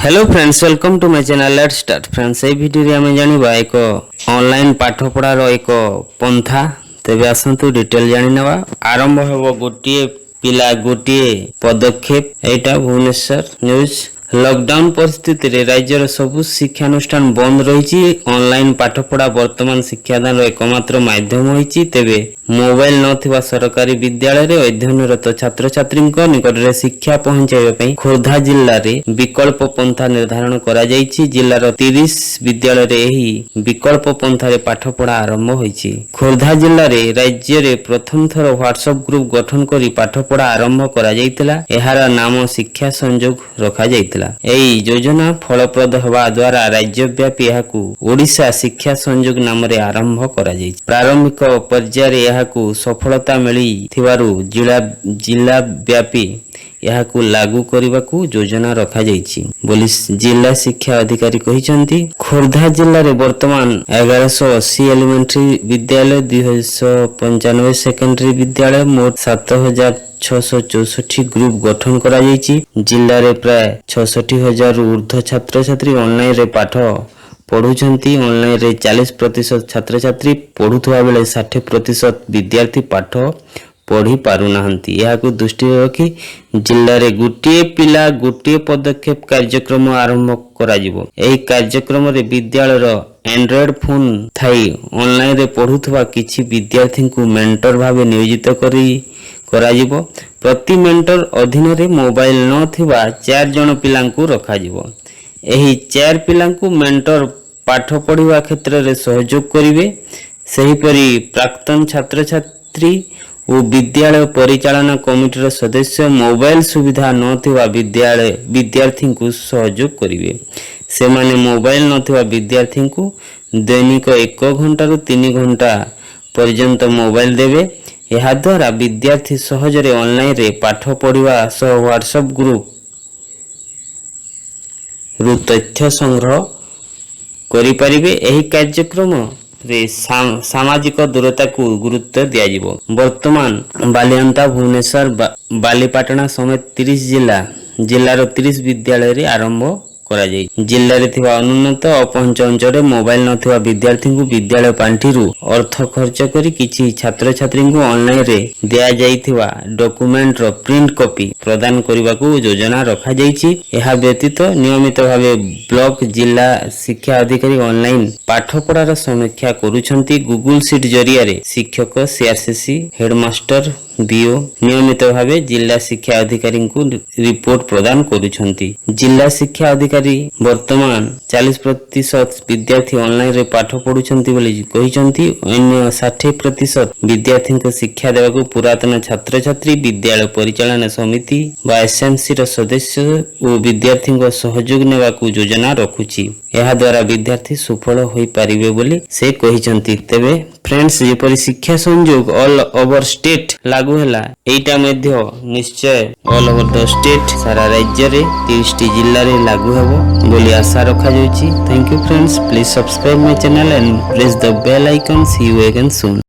Hello friends, welcome to my channel. Let's start friends. ए video रे आमे जानिबा एक ऑनलाइन पाठपढ़ार एक पंथा। तेबे आसंतु डिटेल जानि नेबा। आरंभ हेबो गोटिए पिला गोटिए पदक्षेप। एटा भुवनेश्वर न्यूज। लॉकडाउन परिस्थिति रे राज्यर सबु शिक्षानुष्ठान बंद रही। ऑनलाइन पाठपढ़ा वर्तमान शिक्षादान एकमात्र माध्यम होइछि। तेबे मोबाइल नथिबा सरकारी विद्यालय रे अध्ययनरत छात्र छात्री निकट रे शिक्षा पहुंचाइबा पई खोर्धा जिल्ला रे विकल्प पंथा निर्धारण करा जाइछि। जिल्लार 30 विद्यालय रे एही विकल्प पंथा रे पाठपढ़ा आरंभ होइछि। खोर्धा जिल्ला रे राज्य रे प्रथम थर व्हाट्सएप ग्रुप गठन करी पाठपढ़ा आरंभ करा जाइतिला। एहार नाम शिक्षा संयोग रखा जाइतिला। एही योजना फलप्रद हेबा द्वारा राज्यव्यापी एहाकू ओडिशा शिक्षा संयोग नाम रे आरंभ करा जाइछि। प्रारंभिक पर्याय रे एहाकू सफलता मिली थिबारु जिला व्यापी एहाकू लागू करबाकू योजना रखा जाइछि बोली जिला शिक्षा अधिकारी कहिसंती। खोर्धा जिल्ला रे वर्तमान 1180 एलिमेंटरी विद्यालय, 295 सेकेंडरी विद्यालय, मोट 7664 ग्रुप गठन करा जाइछि। जिल्ला रे प्राय 66,000 ऊर्ध्व छात्र छात्री ऑनलाइन रे पाठ पढ़ुछंती। ऑनलाइन रे 40% छात्र छात्री पढ़ुथवा बेले 60% विद्यार्थी पाठ पढ़ी पारु नाहंती। याकू दृष्टि रखी जिल्ला रे गोटिए पिला गोटिए पदक्षेप कार्यक्रम आरंभ करा जिवो। एही कार्यक्रम रे विद्यालय रो एंड्रॉइड फोन थाई ऑनलाइन रे पढ़ुथवा किछि विद्यार्थी को मेंटर भाबे नियोजित करा जिवो। प्रति मेंटर अधीन रे मोबाइल न थिबा 4 जन पिलांकू रखा जिवो। एही 4 पिलांकू मेंटर पाठ पढ़िबा क्षेत्र रे सहयोग करिवे। सही परी प्राक्तन छात्र छात्री और विद्यालय परिचालन कमिटीर सदस्य मोबाइल सुविधा नथिबा विद्यार्थी को सहयोग करिवे। से माने मोबाइल नथिबा विद्यार्थी को दैनिक 1 घंटा रु 3 घंटा पर्यंत मोबाइल देवे। यह द्वारा विद्यार्थी सहजरे ऑनलाइन रे पाठ पढ़िबा सह व्हाट्सएप ग्रुप रु तथ्य संग्रह करि परिबे। एही कार्यक्रम रे सामाजिक दूरता को गुरुत्व दिया जिवो। वर्तमान बालियांता, भुवनेश्वर, बालीपाटना समेत 30 जिल्लार 30 विद्यालय रे आरंभ करा जाय। जिल्ला रे थिबा अनुन्नत अपहंच अंचल मोबाइल नथिबा विद्यार्थी को विद्यालय पांठी रु अर्थ खर्च करी किछि छात्र छात्री को ऑनलाइन रे दिया जाइथिबा डॉक्यूमेंट रो प्रिंट कॉपी प्रदान करबाकू योजना रखा जाइछि। एहा व्यतीत नियमित भाबे ब्लॉक जिला शिक्षा अधिकारी ऑनलाइन पाठपढ़ार समीक्षा करूछंती। गूगल शीट जरिया रे शिक्षक, सीआरसीसी, हेडमास्टर, बीओ नियमित भावे जिला शिक्षा अधिकारी को रिपोर्ट प्रदान करूछंती। जिला शिक्षा अधिकारी वर्तमान 40% विद्यार्थी ऑनलाइन रे पाठ पढ़ुछंती बोली कहिसंती। अन्य 60% विद्यार्थी को शिक्षा देबाकू पुरातन छात्र छात्री, विद्यालय परिचालन समिति बा एसएमसी रो सदस्य और विद्यार्थी को सहयोग नेबाकू योजना रखुछि। एहा द्वारा विद्यार्थी सफल होई पारिबे बोली से कहिसंती। तेबे फ्रेंड्स, जेपरि शिक्षा संयोग ऑल ओवर स्टेट लागू हैला, एटा मध्य निश्चय ऑल ओवर द स्टेट सारा राज्य रे 30 टी जिल्ला रे लागू हेबो बोली आशा रखा जाउछि। Thank you friends, please subscribe my channel and press the bell icon. See you again soon.